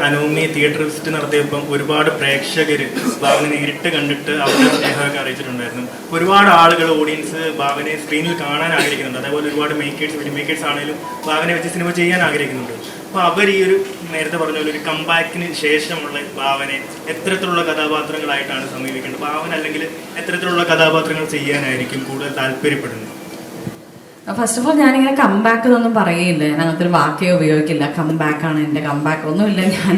Anomie theatre visit നടത്തിയപ്പം ഒരുപാട് പ്രേക്ഷകർ ഭാവനെ നേരിട്ട് കണ്ടിട്ട് അവരുടെ സ്നേഹമൊക്കെ അറിയിച്ചിട്ടുണ്ടായിരുന്നു. ഒരുപാട് ആളുകൾ ഓഡിയൻസ് ഭാവനെ സ്ക്രീനിൽ കാണാൻ ആഗ്രഹിക്കുന്നുണ്ട്. അതേപോലെ ഒരുപാട് ഫിലിം മേക്കേഴ്സ് ആണെങ്കിലും ഭാവനെ വെച്ച് സിനിമ ചെയ്യാൻ ആഗ്രഹിക്കുന്നുണ്ട്. അപ്പോൾ അവർ ഈ ഒരു നേരത്തെ പറഞ്ഞ പോലെ ഒരു കംബാക്കിന് ശേഷമുള്ള ഭാവനെ എത്തരത്തിലുള്ള കഥാപാത്രങ്ങളായിട്ടാണ് സമീപിക്കേണ്ടത്? ഭാവന അല്ലെങ്കിൽ എത്തരത്തിലുള്ള കഥാപാത്രങ്ങൾ ചെയ്യാനായിരിക്കും കൂടുതൽ താല്പര്യപ്പെടുന്നത്? ഫസ്റ്റ് ഓഫ് ഓൾ ഞാനിങ്ങനെ കംബാക്ക് എന്നൊന്നും പറയില്ല. ഞാൻ അങ്ങനത്തെ ഒരു വാക്കേ ഉപയോഗിക്കില്ല. കംബാക്കാണ് എൻ്റെ കംബാക്ക് ഒന്നുമില്ല. ഞാൻ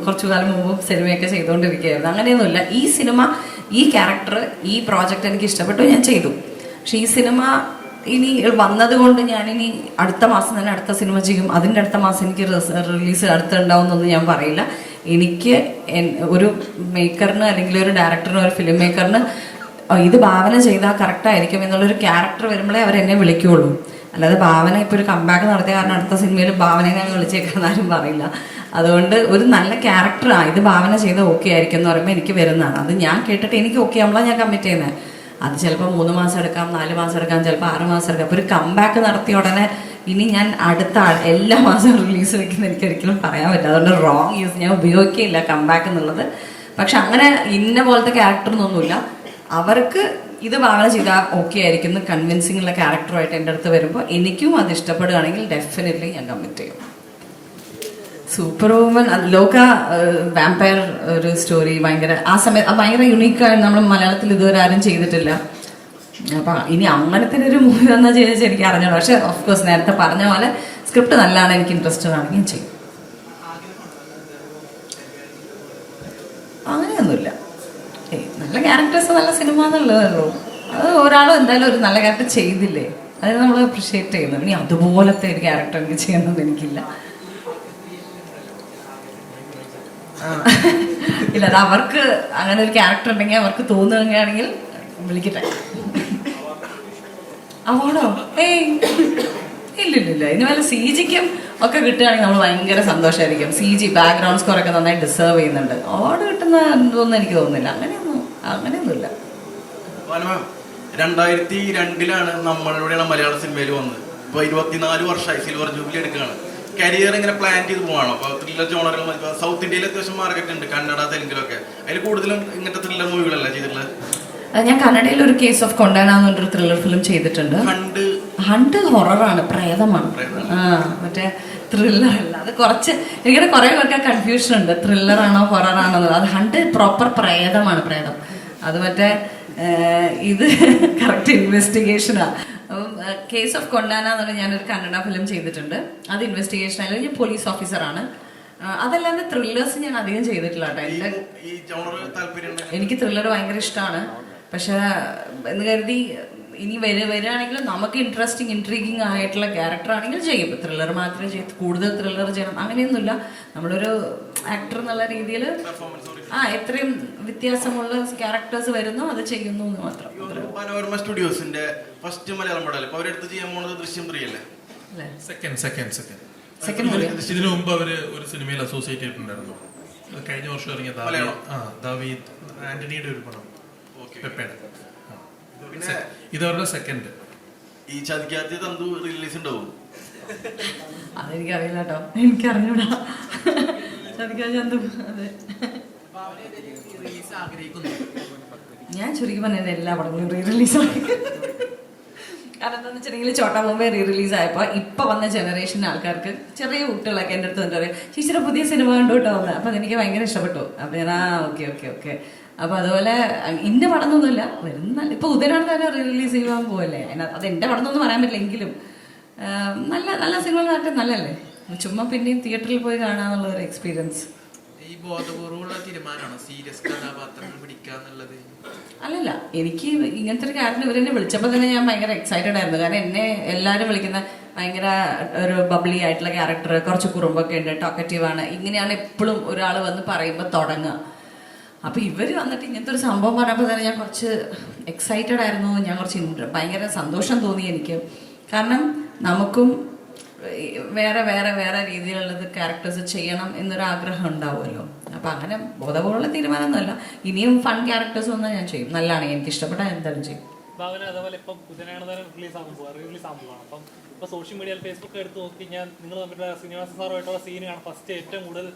കുറച്ചു കാലം മുമ്പ് സിനിമയൊക്കെ ചെയ്തുകൊണ്ടിരിക്കുകയായിരുന്നു. അങ്ങനെയൊന്നുമില്ല. ഈ സിനിമ, ഈ ക്യാരക്ടർ, ഈ പ്രോജക്റ്റ് എനിക്ക് ഇഷ്ടപ്പെട്ടു, ഞാൻ ചെയ്തു. പക്ഷെ ഈ സിനിമ ഇനി വന്നത് കൊണ്ട് ഞാനിനി അടുത്ത മാസം തന്നെ അടുത്ത സിനിമ ചെയ്യും, അതിൻ്റെ അടുത്ത മാസം എനിക്ക് റിലീസ് അടുത്തുണ്ടാവുമെന്നൊന്നും ഞാൻ പറയില്ല. എനിക്ക് ഒരു മേക്കറിന് അല്ലെങ്കിൽ ഒരു ഡയറക്ടറിന്, ഒരു ഫിലിം മേക്കറിന് ഇത് ഭാവന ചെയ്താൽ കറക്റ്റായിരിക്കും എന്നുള്ളൊരു ക്യാരക്ടർ വരുമ്പോഴേ അവരെന്നെ വിളിക്കുകയുള്ളൂ. അല്ലാതെ ഭാവന ഇപ്പോൾ ഒരു കംബാക്ക് നടത്തിയ കാരണം അടുത്ത സിനിമയിൽ ഭാവനയെ ഞാൻ വിളിച്ചേക്കാരും പറയില്ല. അതുകൊണ്ട് ഒരു നല്ല ക്യാരക്ടറാണ് ഇത് ഭാവന ചെയ്താൽ ഓക്കെ ആയിരിക്കും എന്ന് പറയുമ്പോൾ എനിക്ക് വരുന്നതാണ്. അത് ഞാൻ കേട്ടിട്ട് എനിക്ക് ഓക്കെ ആകുമ്പോഴാണ് ഞാൻ കമ്മിറ്റ് ചെയ്യുന്നത്. അത് ചിലപ്പോൾ 3 മാസം എടുക്കാം, 4 മാസം എടുക്കാം, ചിലപ്പോൾ 6 മാസം എടുക്കാം. അപ്പോൾ ഒരു കംബാക്ക് നടത്തിയ ഉടനെ ഇനി ഞാൻ അടുത്ത എല്ലാ മാസവും റിലീസ് വെക്കുന്ന എനിക്ക് ഒരിക്കലും പറയാൻ പറ്റില്ല. അതുകൊണ്ട് റോങ് യൂസ് ഞാൻ ഉപയോഗിക്കില്ല കംബാക്ക് എന്നുള്ളത്. പക്ഷെ അങ്ങനെ ഇന്ന പോലത്തെ ക്യാരക്ടറൊന്നുമില്ല. അവർക്ക് ഇത് ഭാവന ചെയ്താൽ ഓക്കെ ആയിരിക്കും എന്ന് കൺവിൻസിംഗ് ഉള്ള ക്യാരക്ടറുമായിട്ട് എൻ്റെ അടുത്ത് വരുമ്പോൾ എനിക്കും അത് ഇഷ്ടപ്പെടുകയാണെങ്കിൽ ഡെഫിനറ്റ്ലി ഞാൻ കമ്മിറ്റ് ചെയ്യും. സൂപ്പർ വുമൻ, ലോക വാമ്പയർ ഒരു സ്റ്റോറി ഭയങ്കര ആ സമയത്ത് ഭയങ്കര യുണീക്കായി നമ്മൾ മലയാളത്തിൽ ഇതുവരെ ആരും ചെയ്തിട്ടില്ല. അപ്പം ഇനി അങ്ങനത്തെ ഒരു മൂവി വന്നാൽ ചോദിച്ചാൽ എനിക്ക് അറിഞ്ഞോളൂ. പക്ഷെ ഓഫ്കോഴ്സ് നേരത്തെ പറഞ്ഞ പോലെ സ്ക്രിപ്റ്റ് നല്ലതാണ്, എനിക്ക് ഇൻട്രസ്റ്റഡ് ആണെങ്കിൽ ചെയ്യും. അങ്ങനെയൊന്നുമില്ല. നല്ല ക്യാരക്ടേഴ്സ് നല്ല സിനിമ എന്നുള്ളതല്ലോ. അത് ഒരാളും എന്തായാലും ഒരു നല്ല ക്യാരക്ടർ ചെയ്തില്ലേ, അത് നമ്മൾ അപ്രിഷ്യേറ്റ് ചെയ്യുന്നു. ഇനി അതുപോലത്തെ ഒരു ക്യാരക്ടർ എനിക്ക് ചെയ്യണമെന്ന് എനിക്കില്ല. ഇല്ല, അത് അവർക്ക് അങ്ങനെ ഒരു ക്യാരക്ടർ ഉണ്ടെങ്കിൽ അവർക്ക് തോന്നുകയാണെങ്കിൽ വിളിക്കട്ടെ. അവാർഡോ? ഇല്ലില്ല. ഇനി വല്ല CGക്കും ഒക്കെ കിട്ടുകയാണെങ്കിൽ നമ്മൾ ഭയങ്കര സന്തോഷമായിരിക്കും. CG ബാക്ക്ഗ്രൗണ്ട് സ്കോർ ഒക്കെ നന്നായി ഡിസേർവ് ചെയ്യുന്നുണ്ട്. അവാർഡ് കിട്ടുന്ന ഒന്നും എനിക്ക് തോന്നുന്നില്ല. അങ്ങനെയൊന്നുമില്ല. 2002 നമ്മളിവിടെയാണ് മലയാള സിനിമയിൽ വന്നത്. ഇപ്പോൾ 24 വർഷമായി സിൽവർ ജൂബിലി എടുക്കുകയാണ്. കരിയർ ഇങ്ങനെ പ്ലാൻ ചെയ്ത് പോവാണോ? അപ്പോൾ ത്രില്ലർ ജോണറുകൾ സൗത്ത് ഇന്ത്യയിൽ അത്യാവശ്യം മാർക്കറ്റ് ഉണ്ട്, കന്നഡ, തെലുങ്കിലൊക്കെ. അതിൽ കൂടുതലും ഇങ്ങനത്തെ ത്രില്ലർ മൂവികളല്ല ചെയ്തിട്ടുള്ളത്. ഞാൻ കന്നഡയിൽ ഒരു കേസ് ഓഫ് കൊണ്ടാന എന്നൊരു ത്രില്ലർ ഫിലിം ചെയ്തിട്ടുണ്ട്. ഹണ്ട് ഹൊററാണ്, പ്രേതമാണ്. മറ്റേ ത്രില്ലർ അല്ല. അത് കുറച്ച് എനിക്കിടെ കുറെ പേർക്ക് കൺഫ്യൂഷൻ ഉണ്ട്, ത്രില്ലറാണോ ഹൊററാണോ. അത് ഹണ്ട് പ്രോപ്പർ പ്രേതമാണ്, പ്രേതം. അത് മറ്റേ ഇത് കറക്റ്റ് ഇൻവെസ്റ്റിഗേഷനാണ്. അപ്പം കേസ് ഓഫ് കൊണ്ടാന എന്ന് പറഞ്ഞാൽ ഞാനൊരു കന്നഡ ഫിലിം ചെയ്തിട്ടുണ്ട്. അത് ഇൻവെസ്റ്റിഗേഷൻ ആയാലും ഞാൻ പോലീസ് ഓഫീസറാണ്. അതല്ലാതെ ത്രില്ലേഴ്സ് ഞാൻ അധികം ചെയ്തിട്ടില്ല കേട്ടോ. എനിക്ക് ത്രില്ലർ ഭയങ്കര ഇഷ്ടമാണ്. പക്ഷെ എന്ന് കരുതി ഇനി വരികയാണെങ്കിലും നമുക്ക് ഇൻട്രസ്റ്റിംഗ് ഇൻട്രീഗിങ് ആയിട്ടുള്ള ക്യാരക്ടർ ആണെങ്കിൽ ചെയ്യും. ത്രില്ലർ മാത്രമേ കൂടുതൽ ത്രില്ലർ ചെയ്യണം അങ്ങനെയൊന്നുമില്ല. നമ്മളൊരു ആക്ടർ എന്നുള്ള രീതിയിൽ എത്രയും വ്യത്യാസമുള്ള ക്യാരക്ടേഴ്സ് വരുന്നു അത് ചെയ്യുന്നു എന്ന് മാത്രം. മനോരമ സ്റ്റുഡിയോസിന്റെ ഫസ്റ്റ് മലയാളം പടം അവരെടുത്ത് ചെയ്യാൻ പോകുന്നത് ദൃശ്യം 3 അല്ലേ? സെക്കൻഡ് ഇതിനു മുമ്പ് അവര് ഒരു സിനിമയിൽ അസോസിയേറ്റ് ചെയ്തിട്ടുണ്ടായിരുന്നു. കഴിഞ്ഞ വർഷം ഇറങ്ങിയ ദാവീദ് ആന്റണിയുടെ ഒരു പടം, പെപ്പയുടെ. ഇത് അവരുടെ സെക്കൻഡ്. ഈ ചതിക്കാത്ത തന്തു റിലീസ് ഉണ്ടാവും? അതെനിക്കറിയില്ല കേട്ടോ, എനിക്കറിഞ്ഞൂടാ. ഞാൻ ചുരുക്കി പറഞ്ഞത് എല്ലാ പടങ്ങളും റീ റിലീസ് ആയി. കാരണം എന്താണെന്ന് വെച്ചിട്ടുണ്ടെങ്കിൽ ചോട്ടാ മുമ്പേ റീ റിലീസ് ആയപ്പോൾ ഇപ്പൊ വന്ന ജനറേഷൻ ആൾക്കാർക്ക്, ചെറിയ കുട്ടികളൊക്കെ എൻ്റെ അടുത്ത് എന്താ പറയുക, ചേച്ചിയുടെ പുതിയ സിനിമ കണ്ടു കേട്ടോ എന്ന്. അപ്പൊ അതെനിക്ക് ഭയങ്കര ഇഷ്ടപ്പെട്ടു. അപ്പൊ ഞാൻ ഓക്കെ. അപ്പൊ അതുപോലെ ഇന്ന പടം ഒന്നുമില്ല വരുന്ന. ഇപ്പൊ ഉദയനാണ് തന്നെ റീ റിലീസ് ചെയ്യാൻ പോവല്ലേ. അത് എന്റെ പടം എന്നൊന്നും പറയാൻ പറ്റില്ല. എങ്കിലും നല്ല നല്ല സിനിമകളൊക്കെ നല്ലല്ലേ. ചുമ്മാ പിന്നെയും തിയേറ്ററിൽ പോയി കാണാന്നുള്ള ഒരു എക്സ്പീരിയൻസ്. ഈ ബോധപൂർവ്വമുള്ള തീരുമാനമാണോ സീരിയസ് കഥാപാത്രങ്ങൾ പിടിക്കാന്നുള്ളത്? അല്ലല്ല, എനിക്ക് ഇങ്ങനത്തെ ഒരു കാരണം ഇവരെന്നെ വിളിച്ചപ്പോൾ തന്നെ ഞാൻ ഭയങ്കര എക്സൈറ്റഡ് ആയിരുന്നു. കാരണം എന്നെ എല്ലാവരും വിളിക്കുന്ന ഭയങ്കര ഒരു ബബ്ലി ആയിട്ടുള്ള ക്യാരക്ടർ, കുറച്ച് കുറുമ്പൊക്കെ ഉണ്ട്, ടോക്കറ്റീവാണ്, ഇങ്ങനെയാണ് എപ്പോഴും ഒരാൾ വന്ന് പറയുമ്പോൾ തുടങ്ങുക. അപ്പോൾ ഇവർ വന്നിട്ട് ഇങ്ങനത്തെ ഒരു സംഭവം പറഞ്ഞപ്പോൾ തന്നെ ഞാൻ കുറച്ച് എക്സൈറ്റഡ് ആയിരുന്നു. ഞാൻ കുറച്ച് ഭയങ്കര സന്തോഷം തോന്നി എനിക്ക്. കാരണം നമുക്കും വേറെ വേറെ വേറെ രീതിയിലുള്ളത് ക്യാരക്ടേഴ്സ് ചെയ്യണം എന്നൊരാഗ്രഹം ഉണ്ടാവുമല്ലോ. അപ്പം അങ്ങനെ ബോധപൂർവ്വമുള്ള തീരുമാനമൊന്നുമല്ല. ഇനിയും ഫൺ ക്യാരക്ടേഴ്സ് വന്നാൽ ഞാൻ ചെയ്യും. നല്ലതാണ്, എനിക്ക് ഇഷ്ടപ്പെട്ട എന്തായാലും ചെയ്യും. അതേപോലെ ഇപ്പം റിലീസ് ആകുമ്പോഴാണ്. അപ്പം ഇപ്പോൾ സോഷ്യൽ മീഡിയയിൽ ഫേസ്ബുക്ക് എടുത്ത് നോക്കി ഞാൻ നിങ്ങൾ തമ്മിലുള്ള ശ്രീനിവാസ സാറുമായിട്ടുള്ള സീനാണ് ഫസ്റ്റ് ഏറ്റവും കൂടുതൽ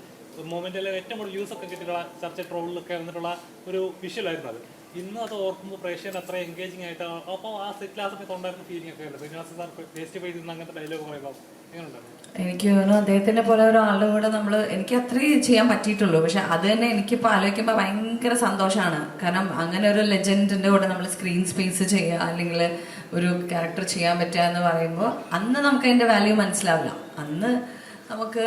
മൊമെന്റിലെ ഏറ്റവും കൂടുതൽ യൂസ് ഒക്കെ കിട്ടിയിട്ടുള്ള ചർച്ച ട്രോളിലൊക്കെ വന്നിട്ടുള്ള ഒരു വിഷ്വലായിരുന്നു അത്. ഇന്ന് അത് ഓർക്കുമ്പോൾ പ്രേക്ഷകർ അത്ര എൻഗേജിങ് ആയിട്ട് അപ്പോൾ ആ സെറ്റിൽ ആ സമയത്ത് ഉണ്ടായിരുന്ന ഫീലിംഗ് ഒക്കെ ഉണ്ട്. Sreenivasan sir face to face നിന്ന് അങ്ങനത്തെ ഡയലോഗ് പറയുമ്പോൾ എങ്ങനെയുണ്ടായിരുന്നു? എനിക്ക് തോന്നുന്നു അദ്ദേഹത്തിന്റെ പോലെ ഒരാളുടെ കൂടെ എനിക്ക് അത്രയും ചെയ്യാൻ പറ്റിയിട്ടുള്ളൂ. പക്ഷെ അത് തന്നെ എനിക്കിപ്പോൾ ആലോചിക്കുമ്പോൾ ഭയങ്കര സന്തോഷമാണ്. കാരണം അങ്ങനെ ഒരു ലെജൻഡിന്റെ കൂടെ നമ്മൾ സ്ക്രീൻ സ്പേസ് ചെയ്യുക അല്ലെങ്കിൽ ഒരു ക്യാരക്ടർ ചെയ്യാൻ പറ്റുക എന്ന് പറയുമ്പോൾ അന്ന് നമുക്ക് അതിന്റെ വാല്യൂ മനസ്സിലാവില്ല. അന്ന് നമുക്ക്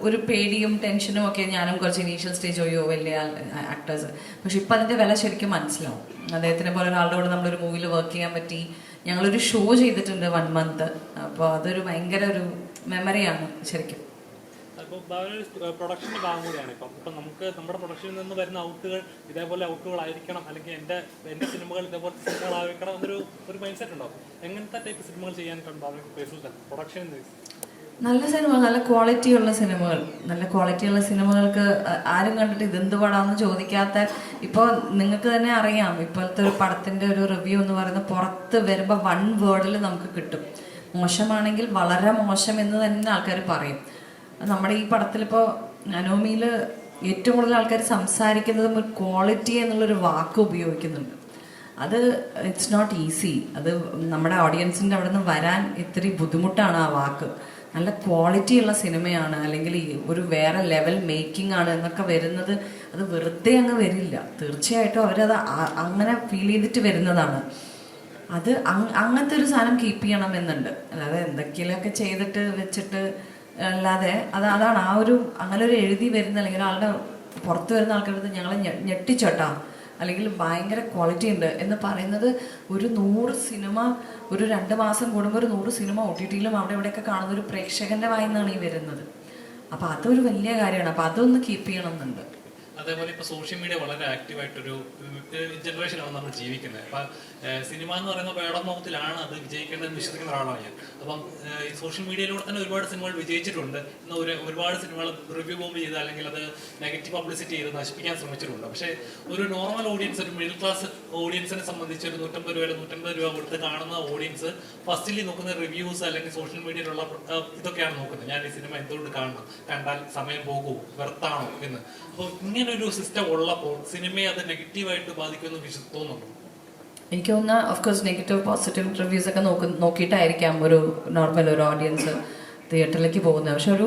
ഒരു പേടിയും ടെൻഷനും ഒക്കെ, ഞാനും കുറച്ച് ഇനീഷ്യൽ സ്റ്റേജ് ഒയ്യോ വലിയ ആക്ടേഴ്സ്. പക്ഷെ ഇപ്പം അതിന്റെ വില ശരിക്കും മനസ്സിലാവും. അദ്ദേഹത്തിനെ പോലെ ഒരാളുടെ കൂടെ നമ്മളൊരു മൂവിയിൽ വർക്ക് ചെയ്യാൻ പറ്റി. ഞങ്ങളൊരു ഷോ ചെയ്തിട്ടുണ്ട് 1 month. അപ്പോൾ അതൊരു ഭയങ്കര ഒരു മെമ്മറിയാണ് ശരിക്കും. അപ്പോൾ പ്രൊഡക്ഷൻ്റെ ഭാഗം കൂടിയാണ് ഇപ്പം നമുക്ക് നമ്മുടെ പ്രൊഡക്ഷനിൽ നിന്ന് വരുന്ന ഔട്ടുകൾ ഇതേപോലെ ഔട്ടുകളായിരിക്കണം, അല്ലെങ്കിൽ എൻ്റെ സിനിമകൾ ഇതേപോലത്തെ സിനിമകളായിരിക്കണം എന്നൊരു മൈൻഡ് സെറ്റ് ഉണ്ടാവും. എങ്ങനത്തെ ടൈപ്പ് സിനിമകൾ ചെയ്യാൻ പ്രൊഡക്ഷൻ? നല്ല സിനിമ, നല്ല ക്വാളിറ്റിയുള്ള സിനിമകൾ. നല്ല ക്വാളിറ്റിയുള്ള സിനിമകൾക്ക് ആരും കണ്ടിട്ട് ഇതെന്ത് പടാന്ന് ചോദിക്കാത്ത, ഇപ്പോൾ നിങ്ങൾക്ക് തന്നെ അറിയാം ഇപ്പോഴത്തെ ഒരു പടത്തിന്റെ ഒരു റിവ്യൂ എന്ന് പറയുന്നത് പുറത്ത് വരുമ്പോൾ 1 വേർഡിൽ നമുക്ക് കിട്ടും. മോശമാണെങ്കിൽ വളരെ മോശം എന്ന് തന്നെ ആൾക്കാർ പറയും. നമ്മുടെ ഈ പടത്തിലിപ്പോൾ അനോമിയിൽ ഏറ്റവും കൂടുതൽ ആൾക്കാർ സംസാരിക്കുന്നതും ഒരു ക്വാളിറ്റി എന്നുള്ളൊരു വാക്ക് ഉപയോഗിക്കുന്നുണ്ട്. അത് ഇറ്റ്സ് നോട്ട് ഈസി. അത് നമ്മുടെ ഓഡിയൻസിൻ്റെ അവിടെ നിന്ന് വരാൻ ഇത്തിരി ബുദ്ധിമുട്ടാണ് ആ വാക്ക്. നല്ല ക്വാളിറ്റിയുള്ള സിനിമയാണ് അല്ലെങ്കിൽ ഒരു വേറെ ലെവൽ മേക്കിംഗ് ആണ് എന്നൊക്കെ വരുന്നത് അത് വെറുതെ അങ്ങ് വരില്ല. തീർച്ചയായിട്ടും അവരത് അങ്ങനെ ഫീൽ ചെയ്തിട്ട് വരുന്നതാണ്. അത് അങ്ങനത്തെ ഒരു സാധനം കീപ്പ് ചെയ്യണം എന്നുണ്ട്. അല്ലാതെ എന്തൊക്കെയൊക്കെ ചെയ്തിട്ട് വെച്ചിട്ട് അല്ലാതെ അതാണ് ആ ഒരു അങ്ങനെ ഒരു എഴുതി വരുന്ന അല്ലെങ്കിൽ ആളുടെ പുറത്ത് വരുന്ന ആൾക്കാരുടെ ഞങ്ങളെ ഞെട്ടിച്ചോട്ടാ അല്ലെങ്കിൽ ഭയങ്കര ക്വാളിറ്റി ഉണ്ട് എന്ന് പറയുന്നത്. ഒരു 100 സിനിമ ഒരു 2 മാസം കൂടുമ്പോൾ ഒരു 100 സിനിമ OTT-ലും അവിടെ ഇവിടെയൊക്കെ കാണുന്ന ഒരു പ്രേക്ഷകന്റെ വായിന്നാണ് ഈ വരുന്നത്. അപ്പൊ അതൊരു വലിയ കാര്യമാണ്. അപ്പൊ അതൊന്ന് കീപ്പ് ചെയ്യണം എന്നുണ്ട്. അതേപോലെ ഇപ്പോൾ സോഷ്യൽ മീഡിയ വളരെ ആക്റ്റീവായിട്ടൊരു ജനറേഷനാണ് നമ്മൾ ജീവിക്കുന്നത്. അപ്പം സിനിമ എന്ന് പറയുന്ന വേടമോഹത്തിലാണ് അത് വിജയിക്കേണ്ടതെന്ന് വിശ്വസിക്കുന്ന ഒരാളാണ് ഞാൻ. അപ്പം ഈ സോഷ്യൽ മീഡിയയിലൂടെ തന്നെ ഒരുപാട് സിനിമകൾ വിജയിച്ചിട്ടുണ്ട്. ഇന്ന് ഒരുപാട് സിനിമകൾ റിവ്യൂ ബോംബ് ചെയ്ത് അല്ലെങ്കിൽ അത് നെഗറ്റീവ് പബ്ലിസിറ്റി ചെയ്ത് നശിപ്പിക്കാൻ ശ്രമിച്ചിട്ടുണ്ട്. പക്ഷേ ഒരു നോർമൽ ഓഡിയൻസ്, ഒരു മിഡിൽ ക്ലാസ് ഓഡിയൻസിനെ സംബന്ധിച്ച് ഒരു 150 രൂപ 150 രൂപ കൊടുത്ത് കാണുന്ന ഓഡിയൻസ് ഫസ്റ്റിലി നോക്കുന്ന റിവ്യൂസ് അല്ലെങ്കിൽ സോഷ്യൽ മീഡിയയിലുള്ള ഇതൊക്കെയാണ് നോക്കുന്നത്. ഞാൻ ഈ സിനിമ എന്തുകൊണ്ട് കാണണം, കണ്ടാൽ സമയം പോകുമോ, വെറുത്താണോ എന്ന്. അപ്പോൾ ഇങ്ങനൊരു സിസ്റ്റം ഉള്ളപ്പോൾ സിനിമയെ അത് നെഗറ്റീവായിട്ട് ബാധിക്കുമെന്ന് തോന്നുന്നുണ്ടോ? എനിക്ക് തോന്നുന്ന ഓഫ്കോഴ്സ് നെഗറ്റീവ് പോസിറ്റീവ് റിവ്യൂസ് ഒക്കെ നോക്കിയിട്ടായിരിക്കാം ഒരു നോർമൽ ഒരു ഓഡിയൻസ് തിയേറ്ററിലേക്ക് പോകുന്നത്. പക്ഷെ ഒരു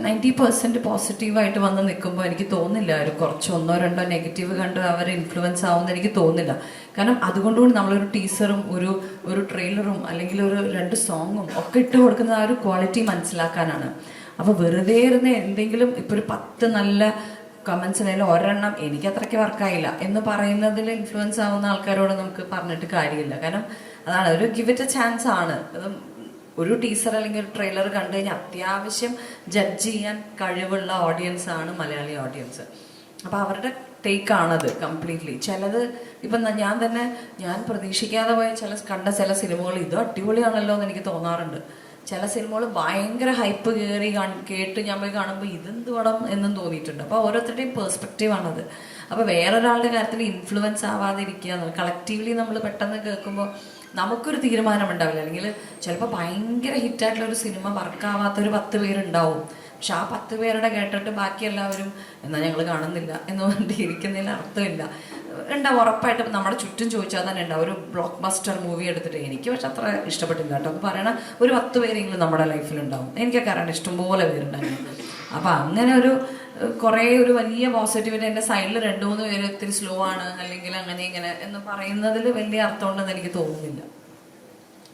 90% പോസിറ്റീവായിട്ട് വന്ന് നിൽക്കുമ്പോൾ എനിക്ക് തോന്നില്ല ഒരു കുറച്ച് 1-2 നെഗറ്റീവ് കണ്ട് അവർ ഇൻഫ്ലുവൻസ് ആവുമെന്ന് എനിക്ക് തോന്നില്ല. കാരണം അതുകൊണ്ടുകൂടി നമ്മളൊരു ടീസറും ഒരു ട്രെയിലറും അല്ലെങ്കിൽ ഒരു 2 സോങ്ങും ഒക്കെ ഇട്ട് കൊടുക്കുന്നത് ആ ഒരു ക്വാളിറ്റി മനസ്സിലാക്കാനാണ്. അപ്പോൾ വെറുതെ ഇരുന്ന് എന്തെങ്കിലും ഇപ്പോൾ ഒരു 10 നല്ല കമൻസിനായാലും 1 എണ്ണം എനിക്ക് അത്രയ്ക്ക് വർക്കായില്ല എന്ന് പറയുന്നതിൽ ഇൻഫ്ലുവൻസ് ആവുന്ന ആൾക്കാരോട് നമുക്ക് പറഞ്ഞിട്ട് കാര്യമില്ല. കാരണം അതാണ് ഒരു ഗിവ് ഇറ്റ് എ ചാൻസ് ആണ്. ഒരു ടീസർ അല്ലെങ്കിൽ ഒരു ട്രെയിലർ കണ്ടു കഴിഞ്ഞാൽ അത്യാവശ്യം ജഡ്ജ് ചെയ്യാൻ കഴിവുള്ള ഓഡിയൻസ് ആണ് മലയാളി ഓഡിയൻസ്. അപ്പോൾ അവരുടെ ടേക്കാണത് കംപ്ലീറ്റ്ലി. ചിലത് ഇപ്പം ഞാൻ പ്രതീക്ഷിക്കാതെ പോയ കണ്ട ചില സിനിമകൾ ഇത് അടിപൊളിയാണല്ലോ എന്ന് എനിക്ക് തോന്നാറുണ്ട്. ചില സിനിമകൾ ഭയങ്കര ഹൈപ്പ് കയറി കേട്ട് ഞാൻ പോയി കാണുമ്പോൾ ഇതെന്ത് പടം എന്നും തോന്നിയിട്ടുണ്ട്. അപ്പോൾ ഓരോരുത്തരുടെയും പേഴ്സ്പെക്റ്റീവാണത്. അപ്പോൾ വേറൊരാളുടെ കാര്യത്തിൽ ഇൻഫ്ലുവൻസ് ആവാതിരിക്കുക. കളക്റ്റീവ്ലി നമ്മൾ പെട്ടെന്ന് കേൾക്കുമ്പോൾ നമുക്കൊരു തീരുമാനം ഉണ്ടാവില്ല. അല്ലെങ്കിൽ ചിലപ്പോൾ ഭയങ്കര ഹിറ്റായിട്ടുള്ളൊരു സിനിമ വർക്കാവാത്തൊരു 10 പേരുണ്ടാവും. പക്ഷെ ആ 10 പേരുടെ കേട്ടിട്ട് ബാക്കി എല്ലാവരും എന്നാൽ ഞങ്ങൾ കാണുന്നില്ല എന്ന് പറഞ്ഞിട്ട് ഇരിക്കുന്നതിൽ അർത്ഥമില്ല. ഉണ്ടാവും, ഉറപ്പായിട്ടും നമ്മുടെ ചുറ്റും ചോദിച്ചാൽ തന്നെ ഉണ്ടാവും. ഒരു ബ്ലോക്ക് ബസ്റ്റർ മൂവി എടുത്തിട്ട് എനിക്ക് പക്ഷെ അത്ര ഇഷ്ടപ്പെട്ടില്ല കേട്ടോ എന്ന് പറയണ ഒരു 10 പേരെങ്കിലും നമ്മുടെ ലൈഫിലുണ്ടാവും. എനിക്കൊക്കെ അറിയണ്ട ഇഷ്ടംപോലെ പേരുണ്ടായിരുന്നു. അപ്പം അങ്ങനെ കുറേ ഒരു വലിയ പോസിറ്റിവിറ്റി എൻ്റെ സൈഡിൽ 2-3 പേര് ഇത്തിരി സ്ലോ ആണ് അല്ലെങ്കിൽ അങ്ങനെ ഇങ്ങനെ എന്ന് പറയുന്നതിൽ വലിയ അർത്ഥമുണ്ടെന്ന് എനിക്ക് തോന്നുന്നില്ല.